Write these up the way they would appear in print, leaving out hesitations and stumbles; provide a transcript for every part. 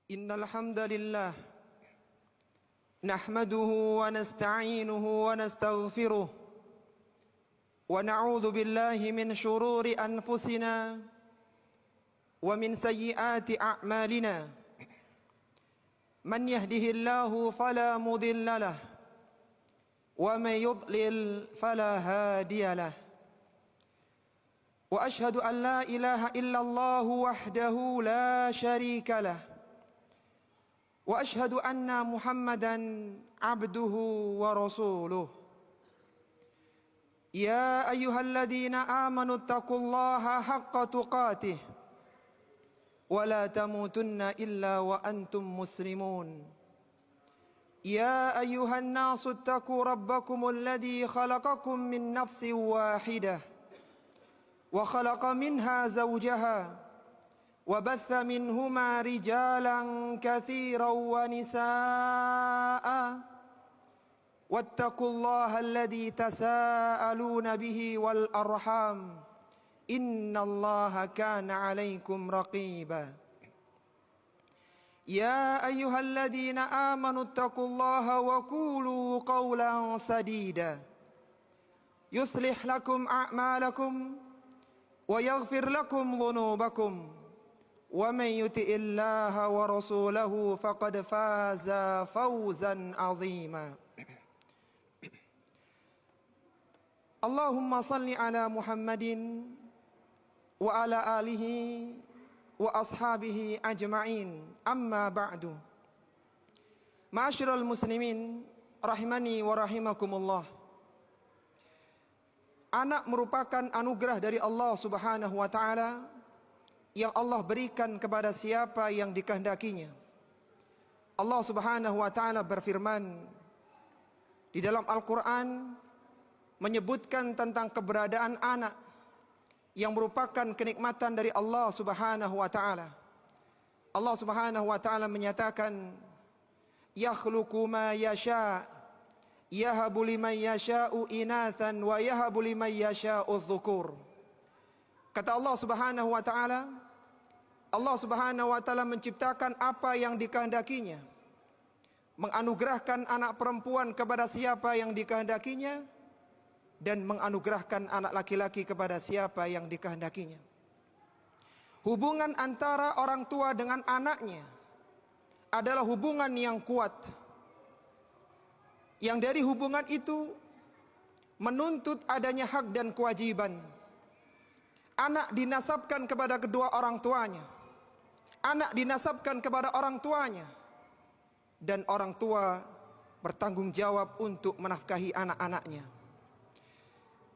Innal hamdalillah nahmaduhu wa nasta'inuhu wa nastaghfiruh wa na'udzu billahi min shururi anfusina wa min sayyiati a'malina. Man yahdihillahu fala mudilla lah wa man yudlil fala hadiya lah. Wa ashhadu an la ilaha illallah wahdahu la syarika lah. Wa ashhadu anna Muhammadan abduhu wa rasuluh. Ya ayyuhalladzina amanu taqullaha haqqa tuqatih wa la tamutunna illa wa antum muslimun. Ya ayyuhan nasu taqu rabbakumul ladzi khalaqakum min nafsin wahidah wa khalaqa minha zawjaha وبث منهما رجالا كثيرا ونساء واتقوا الله الذي تساءلون به والأرحام إن الله كان عليكم رقيبا يا أيها الذين آمنوا اتقوا الله وقولوا قولا سديدا يصلح لكم أعمالكم ويغفر لكم ذنوبكم ومن يطع الله ورسوله فقد فاز فوزا عظيما. اللهم صل على محمد وعلى آله وأصحابه أجمعين. أما بعد. Ma'asyiral muslimin rahimani wa rahimakumullah. Anak merupakan anugerah dari Allah Subhanahu wa taala yang Allah berikan kepada siapa yang dikehendakinya. Allah Subhanahu wa taala berfirman di dalam Al-Qur'an menyebutkan tentang keberadaan anak yang merupakan kenikmatan dari Allah Subhanahu wa taala. Allah Subhanahu wa taala menyatakan yakhluqu ma yasha yahabu liman yasha'u inathan wa yahabu liman yasha'u dzukur. Kata Allah Subhanahu wa taala, Allah Subhanahu wa taala menciptakan apa yang dikehendakinya, menganugerahkan anak perempuan kepada siapa yang dikehendakinya, dan menganugerahkan anak laki-laki kepada siapa yang dikehendakinya. Hubungan antara orang tua dengan anaknya adalah hubungan yang kuat, yang dari hubungan itu menuntut adanya hak dan kewajiban. Anak dinasabkan kepada kedua orang tuanya, anak dinasabkan kepada orang tuanya, dan orang tua bertanggung jawab untuk menafkahi anak-anaknya.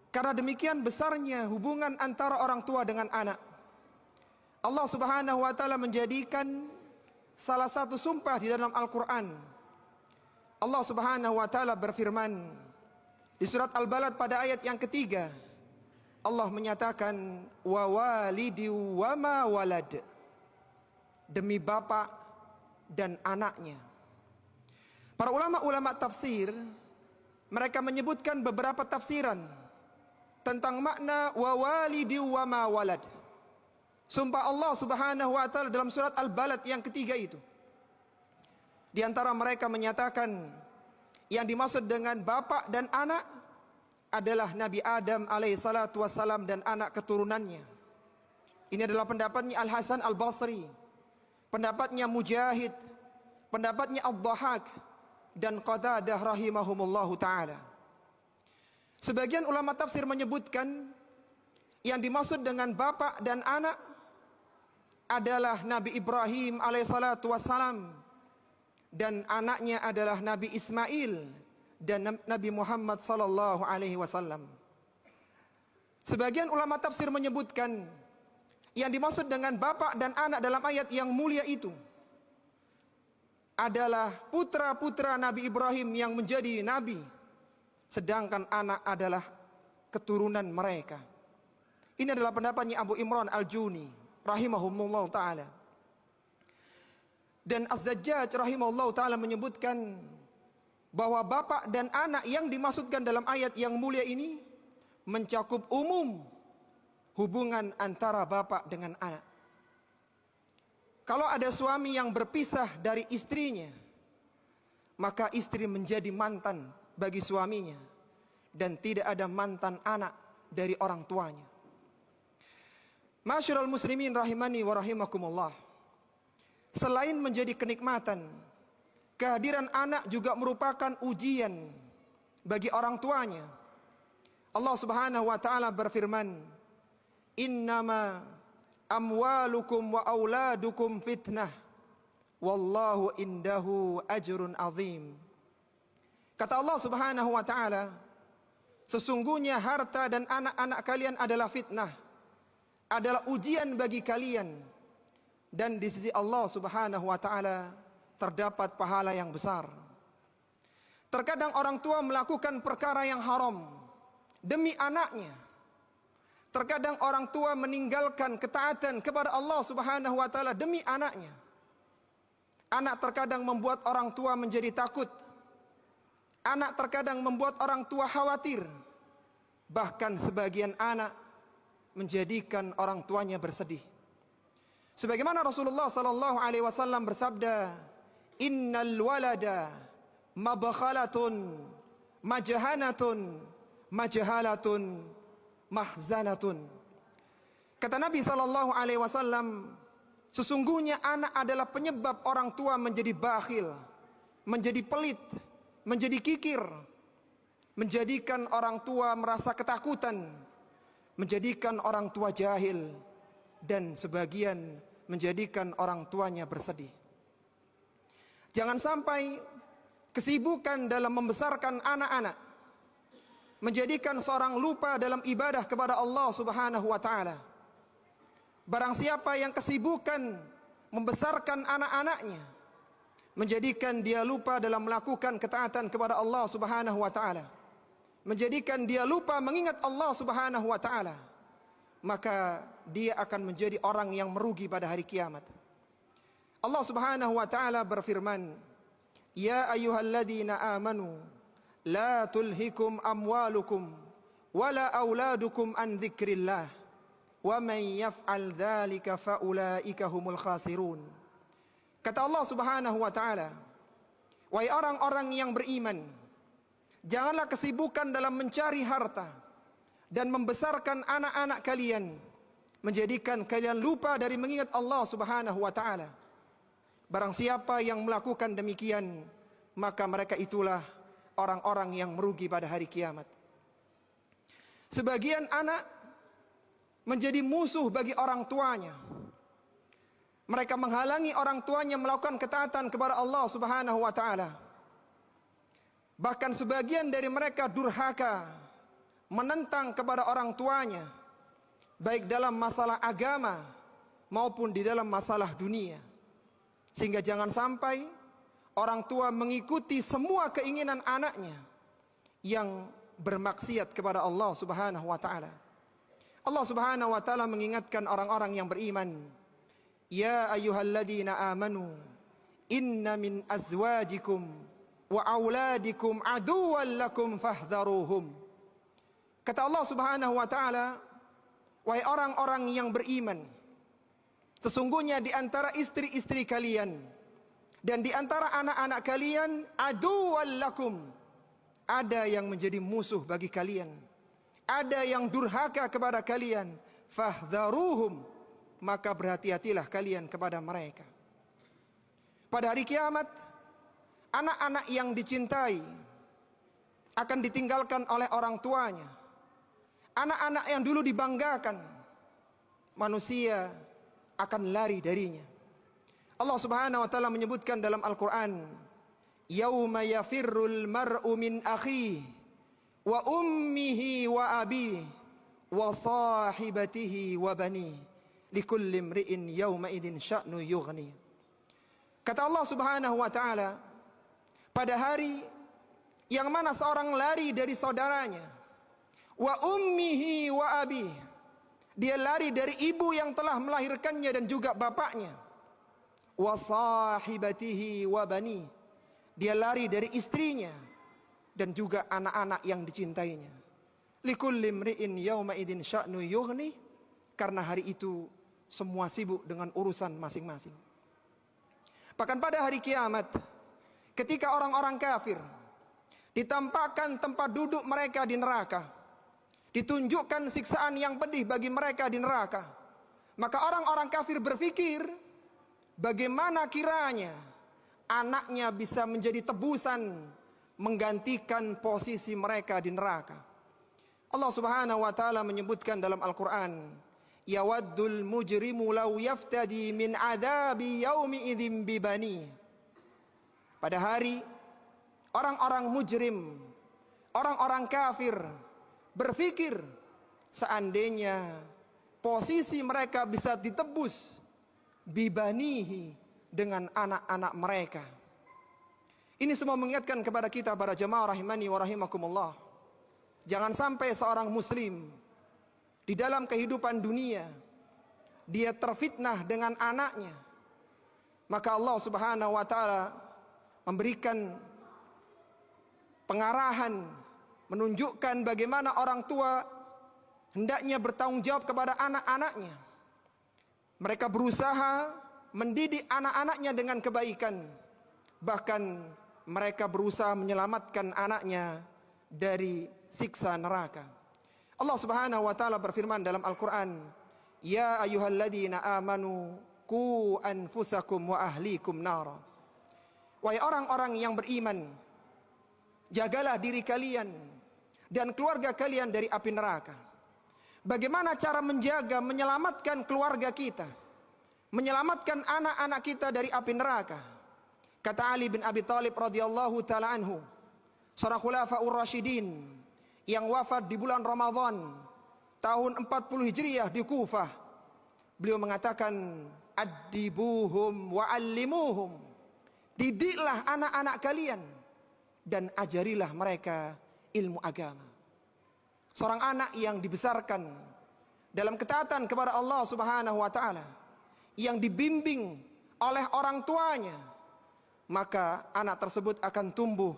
Karena demikian besarnya hubungan antara orang tua dengan anak, Allah Subhanahu wa taala menjadikan salah satu sumpah di dalam Al-Qur'an. Allah Subhanahu wa taala berfirman di surat Al-Balad pada ayat yang ketiga, Allah menyatakan wa walidi wa ma walad, demi bapak dan anaknya. Para ulama-ulama tafsir mereka menyebutkan beberapa tafsiran tentang makna wa walidi wa ma walad. Sumpah Allah Subhanahu wa taala dalam surat Al-Balad yang ketiga itu. Di antara mereka menyatakan yang dimaksud dengan bapak dan anak adalah Nabi Adam alaihissalatu wassalam dan anak keturunannya. Ini adalah pendapatnya Al-Hasan Al-Basri, pendapatnya Mujahid, pendapatnya Ad-Dhahak, dan Qatadah rahimahumullahu ta'ala. Sebagian ulama tafsir menyebutkan yang dimaksud dengan bapak dan anak adalah Nabi Ibrahim alaihissalatu wassalam, dan anaknya adalah Nabi Ismail dan Nabi Muhammad sallallahu alaihi wasallam. Sebagian ulama tafsir menyebutkan yang dimaksud dengan bapak dan anak dalam ayat yang mulia itu adalah putra-putra Nabi Ibrahim yang menjadi nabi, sedangkan anak adalah keturunan mereka. Ini adalah pendapatnya Abu Imran Al-Juni rahimahumullah ta'ala. Dan Az-Zajjaj rahimahullah ta'ala menyebutkan bahwa bapak dan anak yang dimaksudkan dalam ayat yang mulia ini mencakup umum hubungan antara bapak dengan anak. Kalau ada suami yang berpisah dari istrinya, maka istri menjadi mantan bagi suaminya, dan tidak ada mantan anak dari orang tuanya. Ma'asyiral muslimin rahimani wa rahimakumullah. Selain menjadi kenikmatan, kehadiran anak juga merupakan ujian bagi orang tuanya. Allah Subhanahu wa taala berfirman, "Innama amwalukum wa auladukum fitnah, wallahu indahu ajrun azim." Kata Allah Subhanahu wa taala, sesungguhnya harta dan anak-anak kalian adalah fitnah, adalah ujian bagi kalian, dan di sisi Allah Subhanahu wa taala terdapat pahala yang besar. Terkadang orang tua melakukan perkara yang haram demi anaknya. Terkadang orang tua meninggalkan ketaatan kepada Allah Subhanahu wa taala demi anaknya. Anak terkadang membuat orang tua menjadi takut. Anak terkadang membuat orang tua khawatir. Bahkan sebagian anak menjadikan orang tuanya bersedih. Sebagaimana Rasulullah sallallahu alaihi wasallam bersabda, "Innal walada mabkhalatun majhanatun majhalatun mahzanatun." Kata Nabi sallallahu alaihi wasallam, sesungguhnya anak adalah penyebab orang tua menjadi bakhil, menjadi pelit, menjadi kikir, menjadikan orang tua merasa ketakutan, menjadikan orang tua jahil, dan sebagian menjadikan orang tuanya bersedih. Jangan sampai kesibukan dalam membesarkan anak-anak menjadikan seorang lupa dalam ibadah kepada Allah Subhanahu wa taala. Barang siapa yang kesibukan membesarkan anak-anaknya menjadikan dia lupa dalam melakukan ketaatan kepada Allah Subhanahu wa taala, menjadikan dia lupa mengingat Allah Subhanahu wa taala, maka dia akan menjadi orang yang merugi pada hari kiamat. Allah Subhanahu wa taala berfirman, "Ya ayyuhalladzina amanu la tulhikum amwalukum wala auladukum an dzikrillah wa man yaf'al dzalika faulaika humul khasirun." Kata Allah Subhanahu wa taala, wahai orang-orang yang beriman, janganlah kesibukan dalam mencari harta dan membesarkan anak-anak kalian menjadikan kalian lupa dari mengingat Allah Subhanahu wa taala. Barang siapa yang melakukan demikian, maka mereka itulah orang-orang yang merugi pada hari kiamat. Sebagian anak menjadi musuh bagi orang tuanya. Mereka menghalangi orang tuanya melakukan ketaatan kepada Allah Subhanahu wa taala. Bahkan sebagian dari mereka durhaka, menentang kepada orang tuanya, baik dalam masalah agama maupun di dalam masalah dunia. Sehingga jangan sampai orang tua mengikuti semua keinginan anaknya yang bermaksiat kepada Allah Subhanahu wa taala. Allah Subhanahu wa taala mengingatkan orang-orang yang beriman, "Ya ayyuhalladzina amanu inna min azwajikum wa auladikum aduwwan lakum fahdharuhum." Kata Allah Subhanahu wa taala, wahai orang-orang yang beriman, sesungguhnya di antara istri-istri kalian dan di antara anak-anak kalian aduwwan lakum, ada yang menjadi musuh bagi kalian, ada yang durhaka kepada kalian, fahdharuhum, maka berhati-hatilah kalian kepada mereka. Pada hari kiamat, anak-anak yang dicintai akan ditinggalkan oleh orang tuanya. Anak-anak yang dulu dibanggakan, manusia akan lari darinya. Allah Subhanahu wa taala menyebutkan dalam Al-Qur'an, "Yauma yafirrul mar'u min akhihi wa ummihi wa abihi wa sahibatihi wa banihi likulli imri'in yauma idzin sya'nu yughni." Kata Allah Subhanahu wa taala, pada hari yang mana seorang lari dari saudaranya, wa ummihi wa abihi, dia lari dari ibu yang telah melahirkannya dan juga bapaknya, wa sahibatihi wa bani, dia lari dari istrinya dan juga anak-anak yang dicintainya. Likulli imri'in yauma idzin sya'nu yughni, karena hari itu semua sibuk dengan urusan masing-masing. Bahkan pada hari kiamat, ketika orang-orang kafir ditampakkan tempat duduk mereka di neraka, ditunjukkan siksaan yang pedih bagi mereka di neraka, maka orang-orang kafir berpikir, bagaimana kiranya anaknya bisa menjadi tebusan menggantikan posisi mereka di neraka. Allah Subhanahu wa taala menyebutkan dalam Al-Qur'an, yawaddul mujrimu law yaftadi min adabi yaumi idzim bibani. Pada hari orang-orang mujrim, orang-orang kafir berpikir, seandainya posisi mereka bisa ditebus bibanihi, dengan anak-anak mereka. Ini semua mengingatkan kepada kita para jemaah rahimani wa rahimakumullah, jangan sampai seorang muslim di dalam kehidupan dunia dia terfitnah dengan anaknya. Maka Allah Subhanahu wa taala memberikan pengarahan, menunjukkan bagaimana orang tua hendaknya bertanggung jawab kepada anak-anaknya. Mereka berusaha mendidik anak-anaknya dengan kebaikan, bahkan mereka berusaha menyelamatkan anaknya dari siksa neraka. Allah Subhanahu wa taala berfirman dalam Al-Qur'an, ya ayyuhalladzina amanu qu anfusakum wa ahlikum nara. Wahai orang-orang yang beriman, jagalah diri kalian dan keluarga kalian dari api neraka. Bagaimana cara menjaga, menyelamatkan keluarga kita, menyelamatkan anak-anak kita dari api neraka? Kata Ali bin Abi Thalib radhiyallahu taala anhu, seorang khulafaur rasyidin yang wafat di bulan Ramadan tahun 40 Hijriah di Kufah. Beliau mengatakan, addibuhum wa allimuhum. Didiklah anak-anak kalian dan ajarilah mereka ilmu agama. Seorang anak yang dibesarkan dalam ketaatan kepada Allah Subhanahu wa taala, yang dibimbing oleh orang tuanya, maka anak tersebut akan tumbuh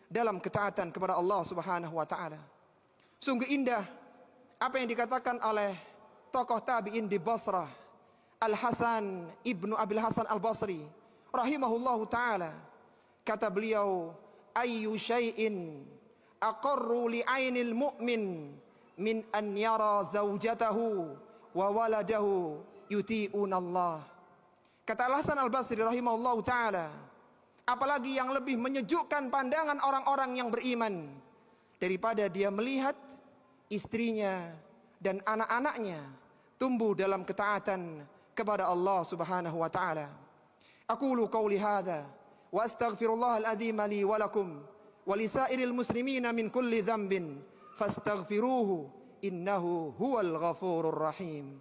dalam ketaatan kepada Allah Subhanahu wa taala. Sungguh indah apa yang dikatakan oleh tokoh tabi'in di Basrah, Al-Hasan ibnu Abil Hasan Al-Basri rahimahullahu taala. Kata beliau, ayyu syai'in aqarru li'ainil mu'min min an yara zaujatahu wa waladahu yuti'unallah. Kata Al-Hasan Al-Basri rahimahullahu taala, apalagi yang lebih menyejukkan pandangan orang-orang yang beriman daripada dia melihat istrinya dan anak-anaknya tumbuh dalam ketaatan kepada Allah Subhanahu wa taala. Aqulu qawli hadza wa astaghfirullahal adzim li wa lakum wa lisairil muslimina min kulli dhanbin fastaghfiruhu innahu huwal ghafurur rahim.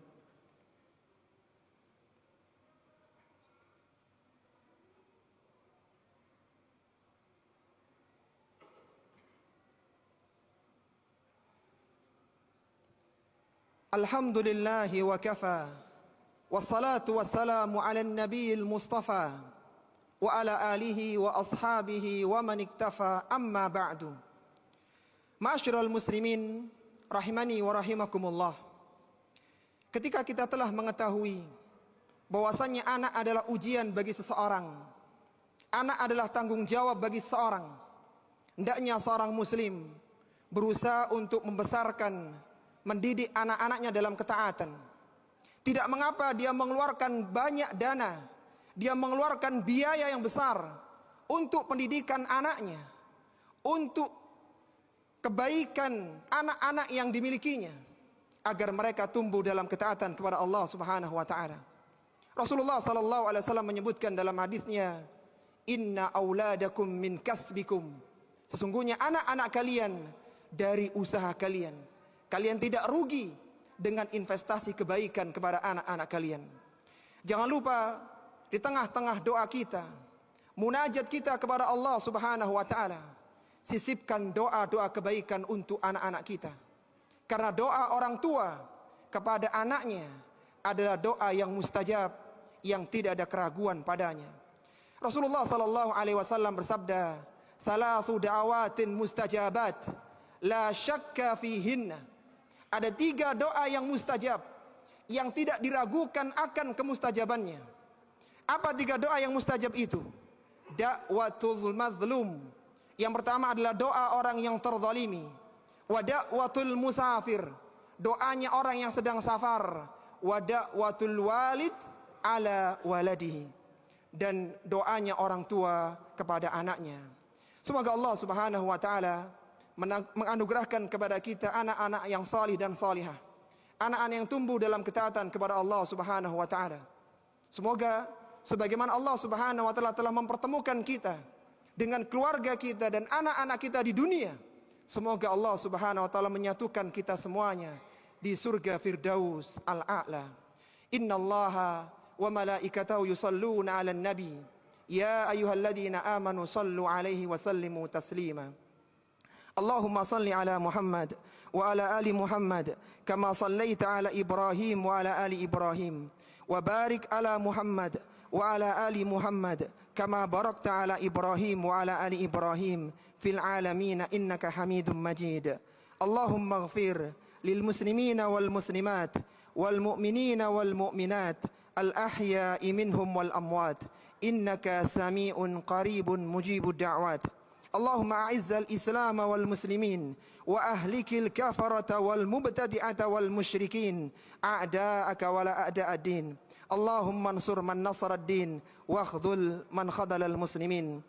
Alhamdulillahi wa kafa, wassalatu wassalamu ala nabiyil mustafa wa ala alihi wa ashabihi wa man iktafa, amma ba'du. Ma'asyiral muslimin rahimani wa rahimakumullah. Ketika kita telah mengetahui bahwasannya anak adalah ujian bagi seseorang, anak adalah tanggung jawab bagi seseorang, hendaknya seorang muslim berusaha untuk membesarkan, mendidik anak-anaknya dalam ketaatan. Tidak mengapa dia mengeluarkan banyak dana, dia mengeluarkan biaya yang besar untuk pendidikan anaknya, untuk kebaikan anak-anak yang dimilikinya, agar mereka tumbuh dalam ketaatan kepada Allah Subhanahu wa taala. Rasulullah sallallahu alaihi wasallam menyebutkan dalam hadisnya, inna auladakum min kasbikum. Sesungguhnya anak-anak kalian dari usaha kalian. Kalian tidak rugi dengan investasi kebaikan kepada anak-anak kalian. Jangan lupa di tengah-tengah doa kita, munajat kita kepada Allah Subhanahu wa taala, sisipkan doa-doa kebaikan untuk anak-anak kita. Karena doa orang tua kepada anaknya adalah doa yang mustajab, yang tidak ada keraguan padanya. Rasulullah sallallahu alaihi wasallam bersabda, "Thalathu da'awatin mustajabat, la syakka fihinna." Ada 3 doa yang mustajab, yang tidak diragukan akan kemustajabannya. Apa 3 doa yang mustajab itu? Da'watul mazlum. Yang pertama adalah doa orang yang terzalimi. Wa da'watul musafir. Doanya orang yang sedang safar. Wa da'watul walid ala waladihi. Dan doanya orang tua kepada anaknya. Semoga Allah Subhanahu wa taala menganugerahkan kepada kita anak-anak yang salih dan salihah. Anak-anak yang tumbuh dalam ketaatan kepada Allah Subhanahu wa taala. Semoga sebagaimana Allah Subhanahu wa taala telah mempertemukan kita dengan keluarga kita dan anak-anak kita di dunia, semoga Allah Subhanahu wa taala menyatukan kita semuanya di surga Firdaus al-A'la. Innallaha wa malaikatahu yusalluna 'alan nabi. Ya ayyuhalladzina amanu sallu 'alaihi wa sallimu taslima. Allahumma salli 'ala Muhammad wa 'ala ali Muhammad kama sallaita 'ala Ibrahim wa 'ala ali Ibrahim. Wa barik 'ala Muhammad wa 'ala ali Muhammad kama barakta 'ala Ibrahim wa 'ala ali Ibrahim fil 'alamin innaka Hamidum Majid. Allahumma ighfir lil muslimina wal muslimat wal mu'minina wal mu'minat al ahya'i minhum wal amwat innaka sami'un qaribun mujibud da'wat. Allahumma a'izzal Islam wal muslimin wa ahlikil kafarata wal mubtadi'ata wal musyrikin a'da'aka wa la a'da'ad din. Allahumma ansur man nasara ad-din wa akhdhul man khadala al muslimin.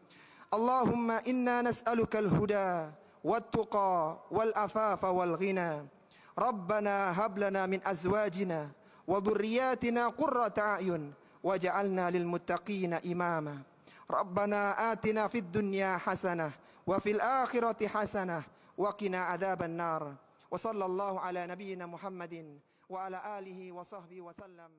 Allahumma inna nas'aluka al-huda wat-tuqa wal afafa wal ghina. Rabbana hab lana min azwajina wa dhurriyyatina qurrata a'yun waj'alna lil muttaqina imama. Rabbana atina fid dunya hasanah wa fil akhirati hasanah wa qina adzaban nar. Wa sallallahu ala nabiyyina Muhammadin wa ala alihi wa sahbihi wa sallam.